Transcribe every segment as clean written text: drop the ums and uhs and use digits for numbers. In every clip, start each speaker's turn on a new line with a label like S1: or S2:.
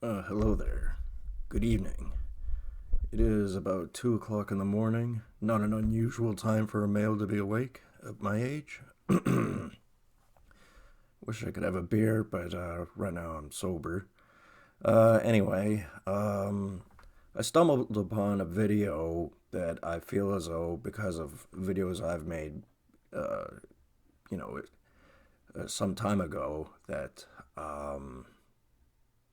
S1: Hello there. Good evening. It is about 2 o'clock in the morning. Not an unusual time for a male to be awake at my age. Wish I could have a beer, but right now I'm sober. Anyway, I stumbled upon a video that I feel as though, because of videos I've made, uh, you know, some time ago, that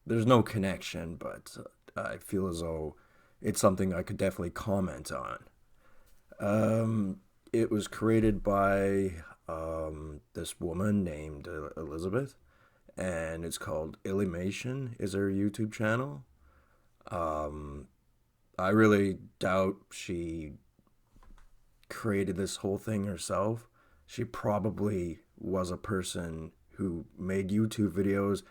S1: there's no connection, but I feel as though it's something I could definitely comment on. It was created by this woman named Elizabeth, and it's called Illymation, is her YouTube channel. Um, I really doubt she created this whole thing herself. She probably was a person who made YouTube videos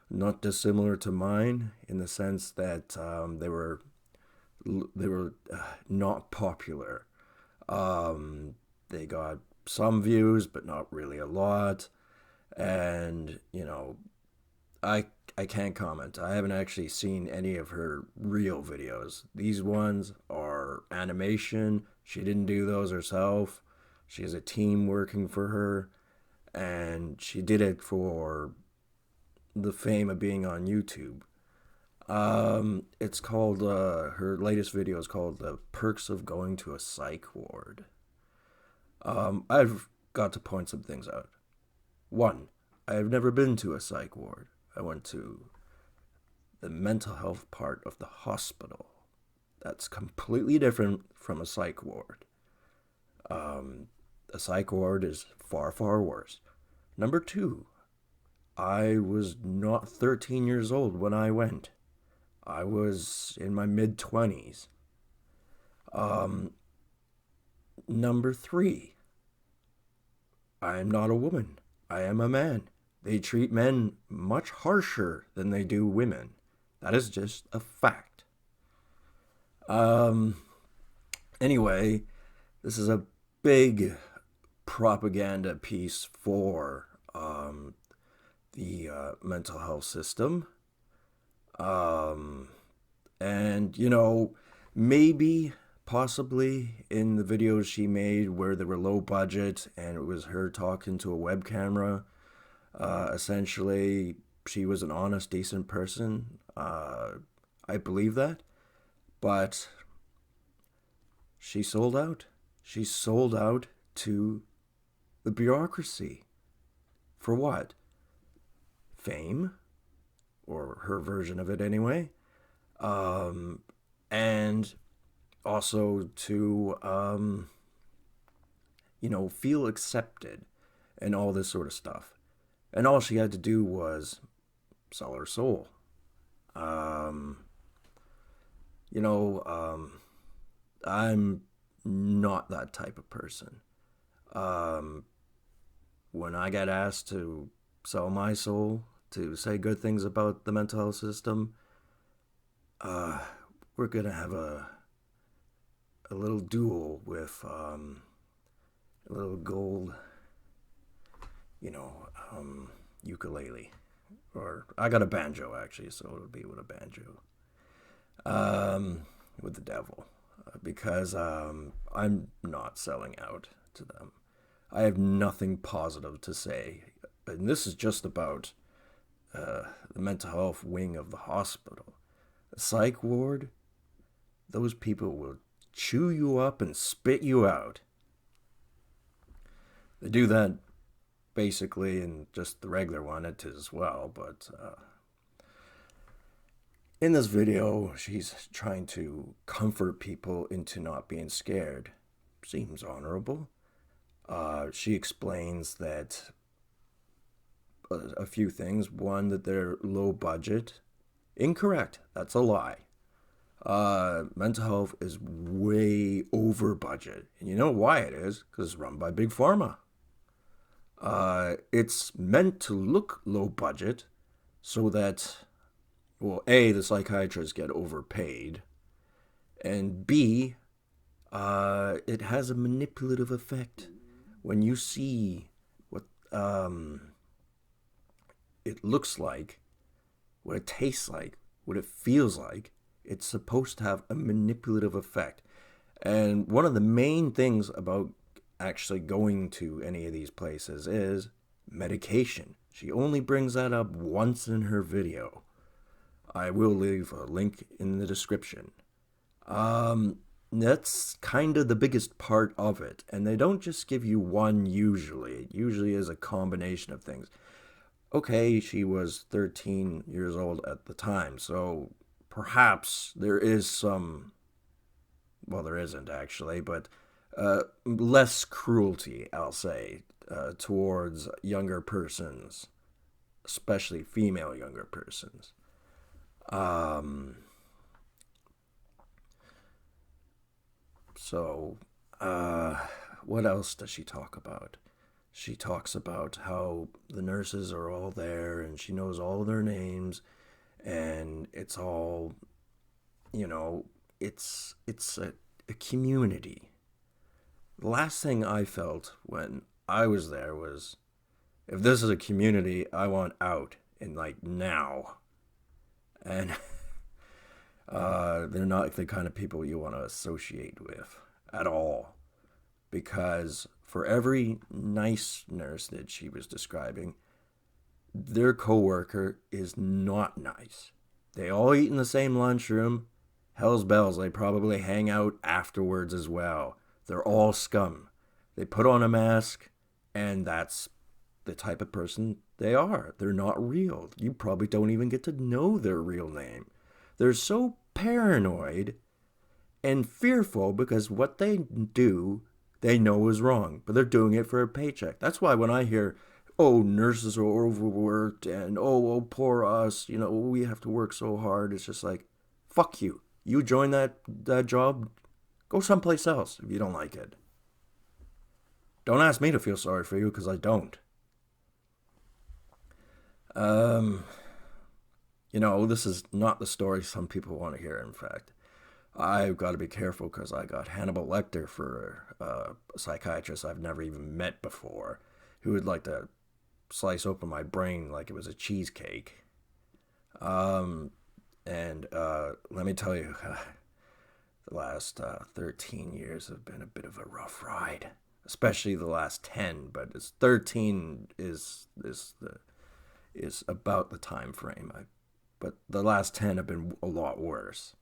S1: not dissimilar to mine in the sense that they were not popular. They got some views, but not really a lot. And I I can't comment. I haven't actually seen any of her real videos. These ones are animation. She didn't do those herself. She has a team working for her, and she did it for the fame of being on YouTube. It's called her latest video is called "The Perks of Going to a Psych Ward." I've got to point some things out. One, I have never been to a psych ward. I went to the mental health part of the hospital. That's completely different from a psych ward. Um, a psych ward is far, far worse. Number two, I was not 13 years old when I went. I was in my mid 20s. Um, Number three, I am not a woman. I am a man. They treat men much harsher than they do women. That is just a fact. Um, anyway, this is a big propaganda piece for the mental health system. Um, and, maybe, possibly in the videos she made where they were low budget and it was her talking to a web camera, essentially, she was an honest, decent person. I believe that. But she sold out. She sold out to the bureaucracy. For what? Fame, or her version of it anyway. And also to, feel accepted and all this sort of stuff. And all she had to do was sell her soul. Um, you know, um, I'm not that type of person. Um, when I get asked to sell my soul, to say good things about the mental health system, uh, we're gonna have a little duel with a little gold, you know, ukulele. Or I got a banjo actually, so it'll be with a banjo. Um, with the devil, because I'm not selling out to them. I have nothing positive to say, and this is just about the mental health wing of the hospital. The psych ward, those people will chew you up and spit you out. They do that basically in just the regular one, it is as well, but in this video, she's trying to comfort people into not being scared. Seems honorable. She explains that a few things. One, that they're low budget. Incorrect. That's a lie. Mental health is way over budget. And you know why it is? Because it's run by Big Pharma. It's meant to look low budget so that, well, A, the psychiatrists get overpaid, and B, it has a manipulative effect. When you see what it looks like, what it tastes like, what it feels like. It's supposed to have a manipulative effect. And one of the main things about actually going to any of these places is medication. She only brings that up once in her video. I will leave a link in the description. That's kind of the biggest part of it. And they don't just give you one usually. It usually is a combination of things. Okay, she was 13 years old at the time, so perhaps there is some, well, there isn't actually, but less cruelty, I'll say, towards younger persons, especially female younger persons. Um, so, what else does she talk about? She talks about how the nurses are all there and she knows all their names, and it's all, you know, it's a community. The last thing I felt when I was there was, if this is a community, I want out, and like now. And they're not the kind of people you want to associate with at all. Because for every nice nurse that she was describing, their coworker is not nice. They all eat in the same lunchroom. Hell's bells, they probably hang out afterwards as well. They're all scum. They put on a mask, and that's the type of person they are. They're not real. You probably don't even get to know their real name. They're so paranoid and fearful because what they do, they know is wrong, but they're doing it for a paycheck. That's why when I hear, oh, nurses are overworked and oh, poor us, we have to work so hard, it's just like, fuck you. You join that job, go someplace else if you don't like it. Don't ask me to feel sorry for you because I don't. This is not the story some people want to hear, in fact. I've got to be careful because I got Hannibal Lecter for a psychiatrist I've never even met before, who would like to slice open my brain like it was a cheesecake. And let me tell you, the last 13 years have been a bit of a rough ride, especially the last 10. But it's 13 is about the time frame. But the last 10 have been a lot worse.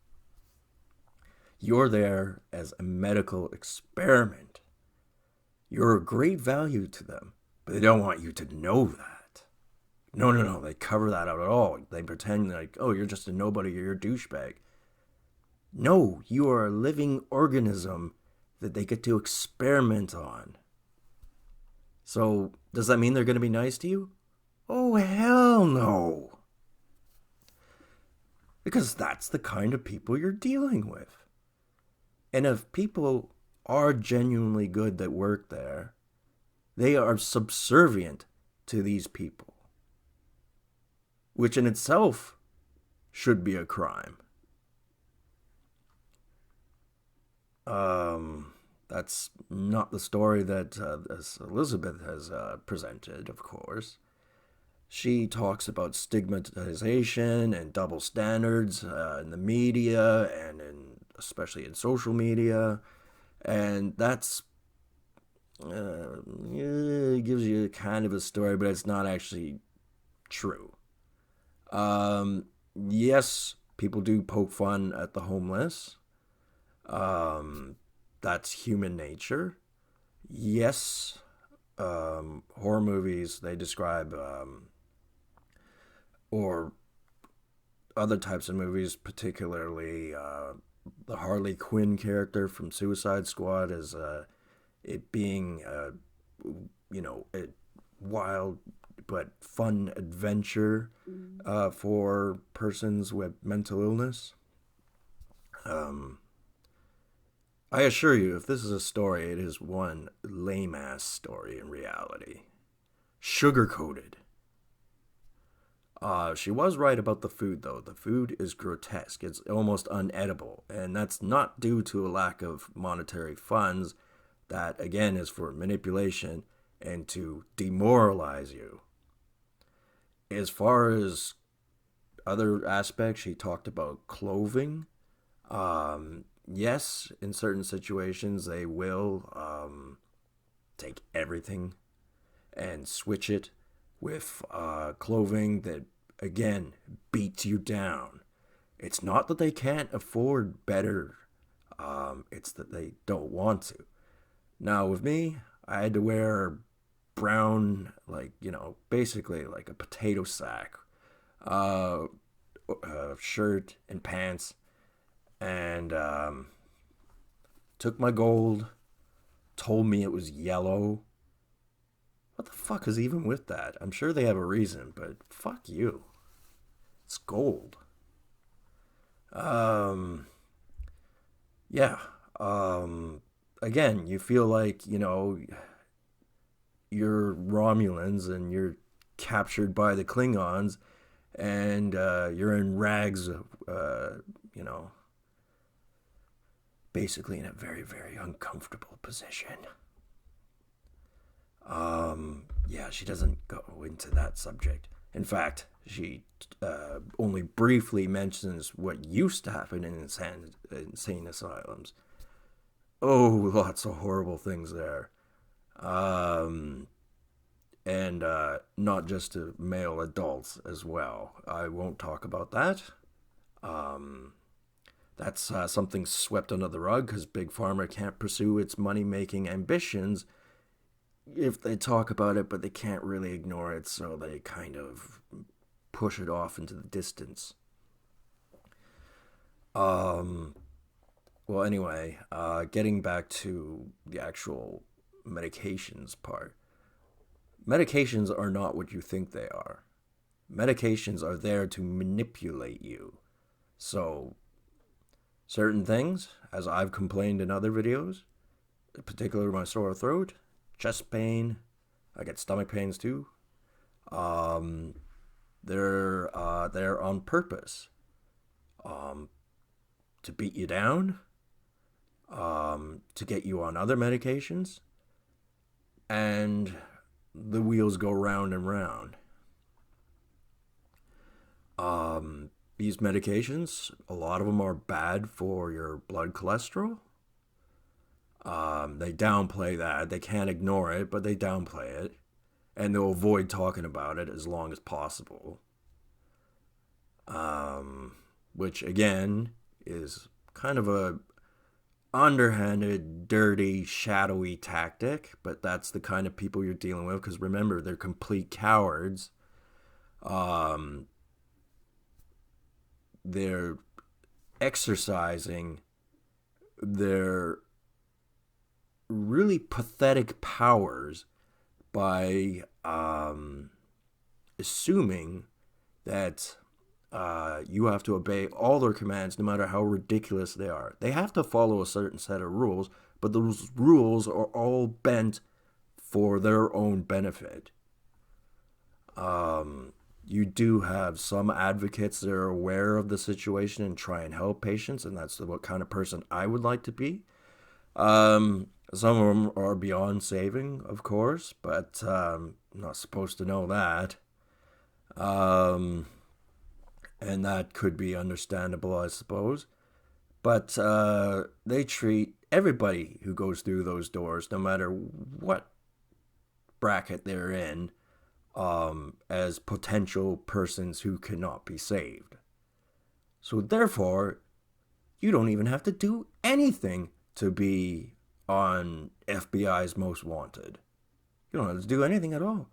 S1: You're there as a medical experiment. You're of great value to them, but they don't want you to know that. No. They cover that out at all. They pretend like, oh, you're just a nobody, you're a douchebag. No, you are a living organism that they get to experiment on. So, does that mean they're going to be nice to you? Oh, hell no. Because that's the kind of people you're dealing with. And if people are genuinely good that work there, they are subservient to these people, which in itself should be a crime. That's not the story that Elizabeth has presented, of course. She talks about stigmatization and double standards in the media and especially in social media. And that's it gives you kind of a story, but it's not actually true. Yes, people do poke fun at the homeless. That's human nature. Yes, horror movies, they describe or other types of movies, particularly the Harley Quinn character from Suicide Squad, as it being, a wild but fun adventure for persons with mental illness. I assure you, if this is a story, it is one lame-ass story in reality. Sugar-coated. She was right about the food, though. The food is grotesque. It's almost unedible. And that's not due to a lack of monetary funds. That, again, is for manipulation and to demoralize you. As far as other aspects, she talked about clothing. Yes, in certain situations, they will take everything and switch it with clothing that, again, beats you down. It's not that they can't afford better, it's that they don't want to. Now, with me, I had to wear brown, like, basically like a potato sack, uh, shirt and pants, and took my gold, told me it was yellow. What the fuck is even with that? I'm sure they have a reason, but fuck you. It's gold. Um, yeah. Again, you feel like, you're Romulans and you're captured by the Klingons and you're in rags, you know, basically in a very, very uncomfortable position. Yeah, she doesn't go into that subject. In fact, she only briefly mentions what used to happen in insane asylums. Oh, lots of horrible things there. Um, and not just to male adults as well. I won't talk about that. Um, that's something swept under the rug because Big Pharma can't pursue its money making ambitions if they talk about it, but they can't really ignore it, so they kind of push it off into the distance. Um, well, anyway, getting back to the actual medications part. Medications are not what you think they are. Medications are there to manipulate you. So, certain things, as I've complained in other videos, particularly my sore throat, chest pain, I get stomach pains too. Um, they're on purpose, um, to beat you down, to get you on other medications, and the wheels go round and round. These medications, a lot of them are bad for your blood cholesterol. They downplay that. They can't ignore it, but they downplay it. And they'll avoid talking about it as long as possible. Which, again, is kind of a underhanded, dirty, shadowy tactic, but that's the kind of people you're dealing with, because remember, they're complete cowards. Um, they're exercising their really pathetic powers by assuming that you have to obey all their commands no matter how ridiculous they are. They have to follow a certain set of rules, but those rules are all bent for their own benefit. You do have some advocates that are aware of the situation and try and help patients, and that's what kind of person I would like to be. Some of them are beyond saving, of course, but I'm not supposed to know that. Um, and that could be understandable, I suppose. But they treat everybody who goes through those doors, no matter what bracket they're in, as potential persons who cannot be saved. So therefore, you don't even have to do anything to be on FBI's Most Wanted. You don't have to do anything at all.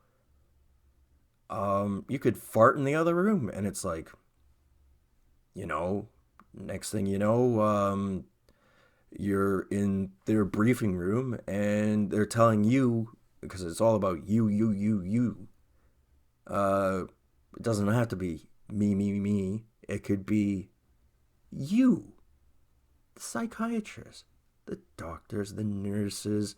S1: You could fart in the other room, and it's like, next thing you know, you're in their briefing room, and they're telling you, because it's all about you. It doesn't have to be me. It could be you, the psychiatrist, the doctors, the nurses,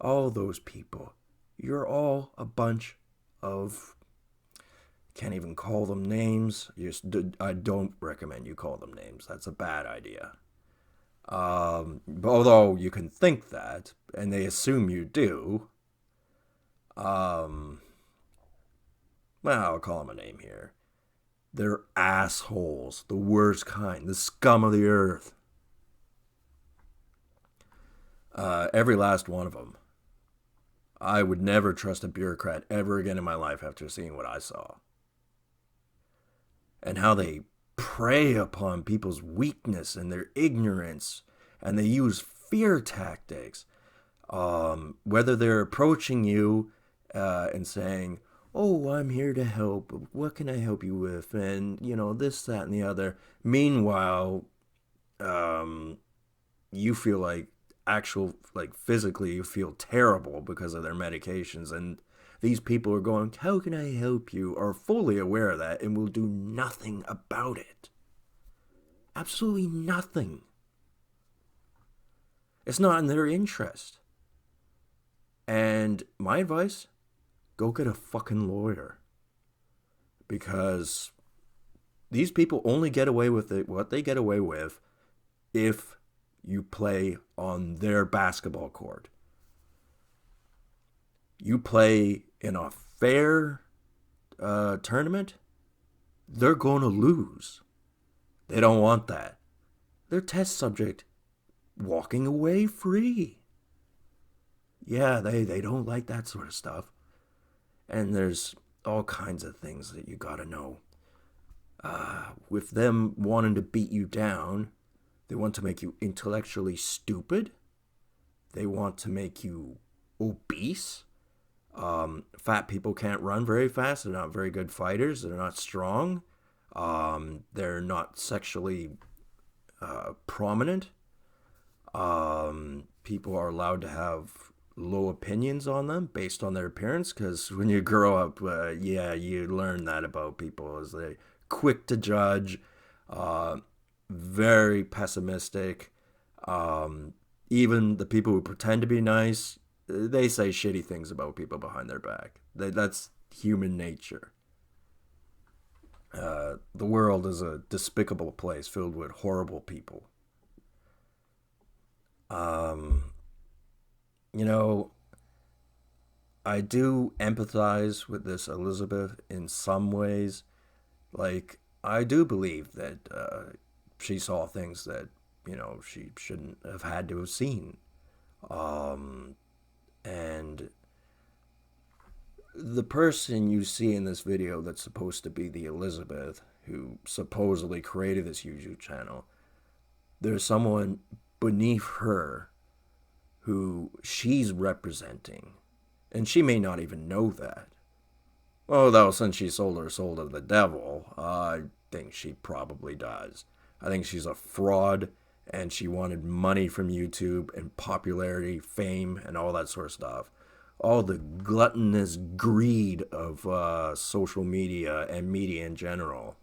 S1: all those people. You're all a bunch of, can't even call them names. I don't recommend you call them names. That's a bad idea. Although you can think that, and they assume you do. Well, I'll call them a name here. They're assholes, the worst kind, the scum of the earth. Every last one of them. I would never trust a bureaucrat ever again in my life after seeing what I saw. And how they prey upon people's weakness and their ignorance, and they use fear tactics. Whether they're approaching you and saying, "Oh, I'm here to help. What can I help you with?" And, this, that, and the other. Meanwhile, you feel like physically, you feel terrible because of their medications. And these people are going, "How can I help you?" are fully aware of that and will do nothing about it. Absolutely nothing. It's not in their interest. And my advice, go get a fucking lawyer. Because these people only get away with it, what they get away with, if you play on their basketball court. You play in a fair tournament, they're going to lose. They don't want that. They're test subject walking away free. Yeah, they don't like that sort of stuff. And there's all kinds of things that you gotta know. With them wanting to beat you down, they want to make you intellectually stupid. They want to make you obese. Fat people can't run very fast. They're not very good fighters. They're not strong. They're not sexually prominent. People are allowed to have low opinions on them based on their appearance, because when you grow up, you learn that about people, is they quick to judge, very pessimistic. Even the people who pretend to be nice, they say shitty things about people behind their back. That's human nature. The world is a despicable place filled with horrible people. I do empathize with this Elizabeth in some ways. Like, I do believe that she saw things that, she shouldn't have had to have seen. And the person you see in this video that's supposed to be the Elizabeth, who supposedly created this YouTube channel, there's someone beneath her who she's representing. And she may not even know that. Well, though, since she sold her soul to the devil, I think she probably does. I think she's a fraud, and she wanted money from YouTube and popularity, fame, and all that sort of stuff. All the gluttonous greed of social media and media in general.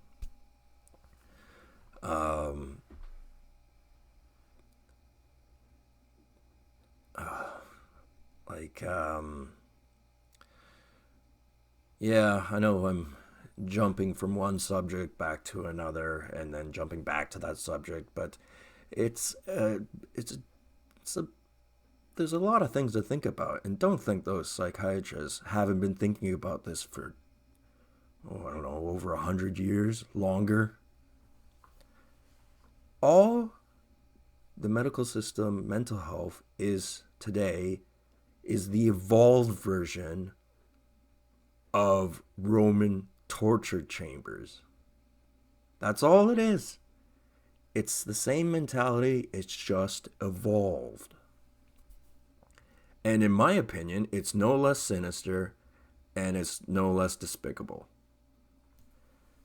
S1: Yeah, I know I'm jumping from one subject back to another, and then jumping back to that subject, but it's a there's a lot of things to think about, and don't think those psychiatrists haven't been thinking about this for, I don't know, over 100 years, longer. All the medical system, mental health is today, is the evolved version of Roman torture chambers. That's all it is. It's the same mentality, it's just evolved. And in my opinion, it's no less sinister, and it's no less despicable.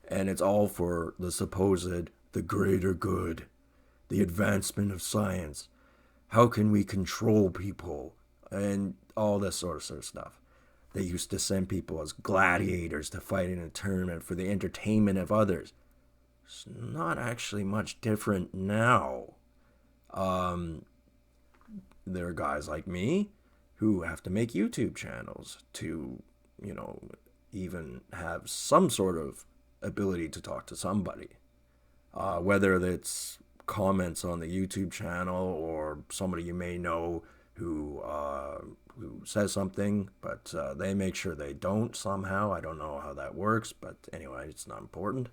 S1: And it's all for the supposed, the greater good, the advancement of science. How can we control people? And all this sort of stuff. They used to send people as gladiators to fight in a tournament for the entertainment of others. It's not actually much different now. There are guys like me who have to make YouTube channels to, even have some sort of ability to talk to somebody. Whether it's comments on the YouTube channel or somebody you may know who says something, but they make sure they don't somehow. I don't know how that works, but anyway, it's not important.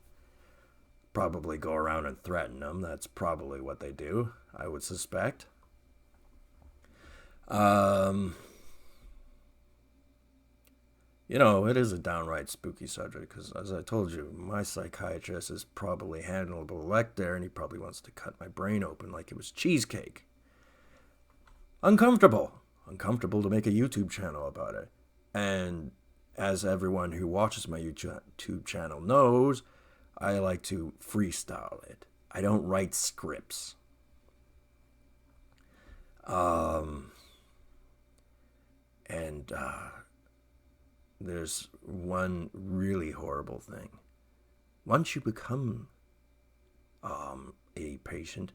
S1: probably go around and threaten them. That's probably what they do, I would suspect. Um, it is a downright spooky subject because, as I told you, my psychiatrist is probably Hannibal Lecter, and he probably wants to cut my brain open like it was cheesecake. Uncomfortable. Uncomfortable to make a YouTube channel about it. And as everyone who watches my YouTube channel knows, I like to freestyle it. I don't write scripts. And there's one really horrible thing. Once you become a patient,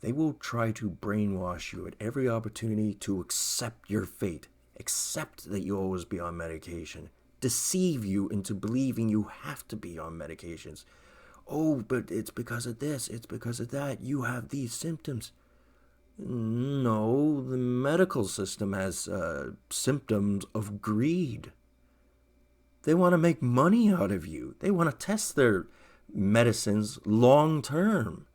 S1: they will try to brainwash you at every opportunity to accept your fate, accept that you'll always be on medication, deceive you into believing you have to be on medications. Oh, but it's because of this, it's because of that, you have these symptoms. No, the medical system has symptoms of greed. They want to make money out of you. They want to test their medicines long term.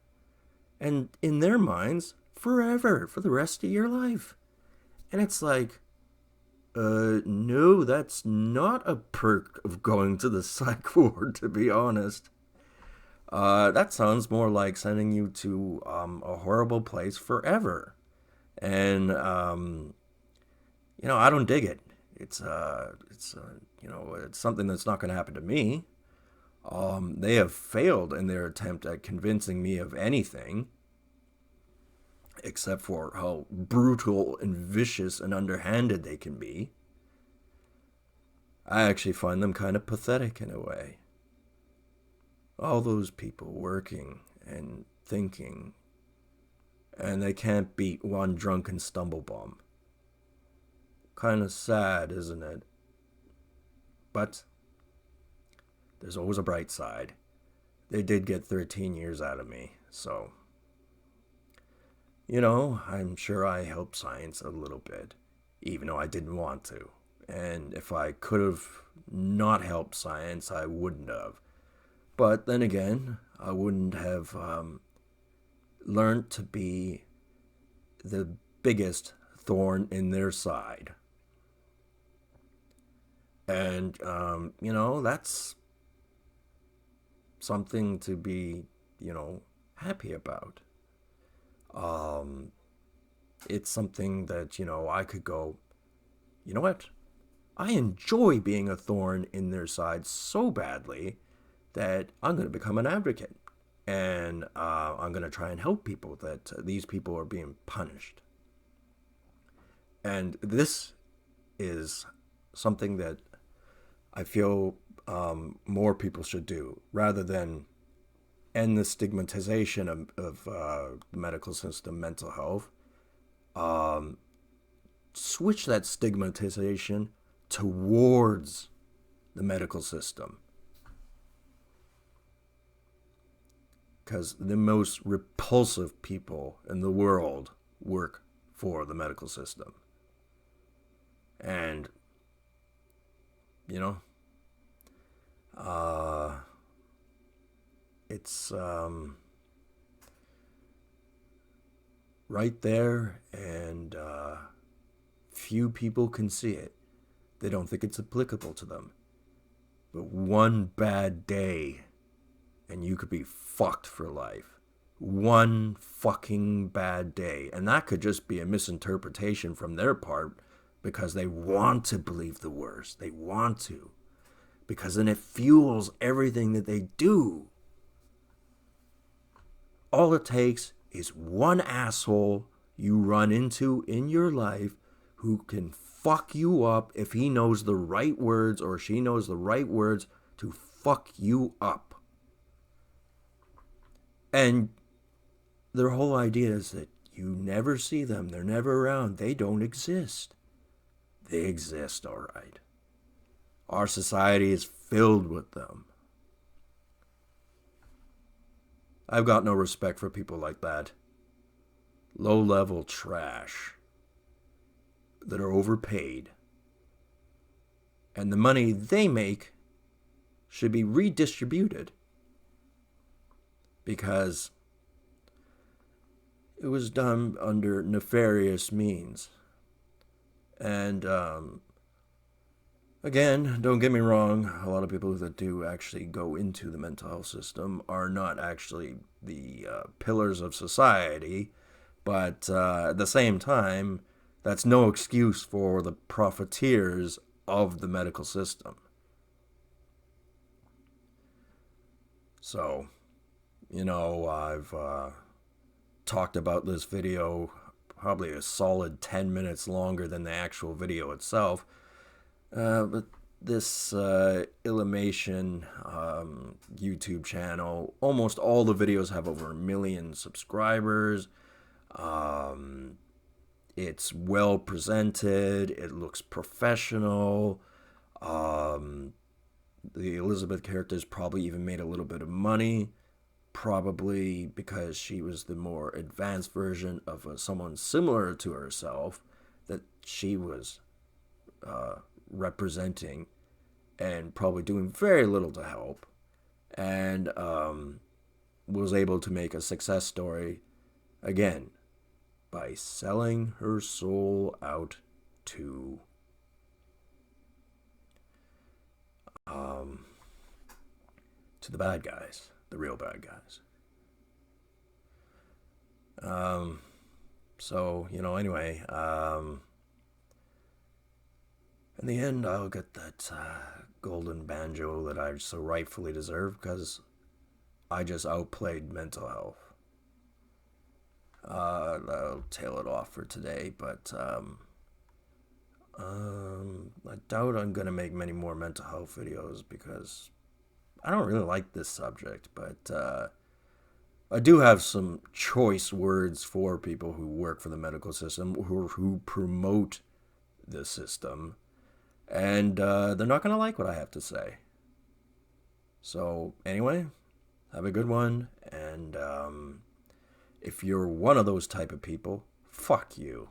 S1: And in their minds, forever, for the rest of your life. And it's like, no, that's not a perk of going to the psych ward, to be honest. That sounds more like sending you to a horrible place forever. And, I don't dig it. It's something that's not going to happen to me. They have failed in their attempt at convincing me of anything, except for how brutal and vicious and underhanded they can be. I actually find them kind of pathetic in a way. All those people working and thinking, and they can't beat one drunken stumblebum. Kind of sad, isn't it? But there's always a bright side. They did get 13 years out of me, so I'm sure I helped science a little bit, even though I didn't want to. And if I could have not helped science, I wouldn't have. But then again, I wouldn't have learned to be the biggest thorn in their side. And, that's something to be, happy about. It's something that, I could go, you know what? I enjoy being a thorn in their side so badly that I'm going to become an advocate. And I'm going to try and help people that these people are being punished. And this is something that I feel more people should do, rather than end the stigmatization of the medical system, mental health. Switch that stigmatization towards the medical system. Because the most repulsive people in the world work for the medical system. And, it's right there, and few people can see it. They don't think it's applicable to them. But one bad day, and you could be fucked for life. One fucking bad day. And that could just be a misinterpretation from their part, because they want to believe the worst. They want to. Because then it fuels everything that they do. All it takes is one asshole you run into in your life who can fuck you up if he knows the right words or she knows the right words to fuck you up. And their whole idea is that you never see them. They're never around. They don't exist. They exist, all right. Our society is filled with them. I've got no respect for people like that. Low-level trash that are overpaid. And the money they make should be redistributed because it was done under nefarious means. And again, don't get me wrong, a lot of people that do actually go into the mental health system are not actually the pillars of society, but at the same time, that's no excuse for the profiteers of the medical system. So, I've talked about this video probably a solid 10 minutes longer than the actual video itself. But this Illymation YouTube channel, almost all the videos have over 1 million subscribers. It's well presented. It looks professional. The Elizabeth character's probably even made a little bit of money. Probably because she was the more advanced version of someone similar to herself that she was representing and probably doing very little to help, and was able to make a success story again by selling her soul out to the bad guys, the real bad guys. So, anyway, in the end, I'll get that golden banjo that I so rightfully deserve because I just outplayed mental health. I'll tail it off for today, but I doubt I'm going to make many more mental health videos because I don't really like this subject, but I do have some choice words for people who work for the medical system, who promote the system, and they're not going to like what I have to say. So anyway, have a good one, and if you're one of those type of people, fuck you.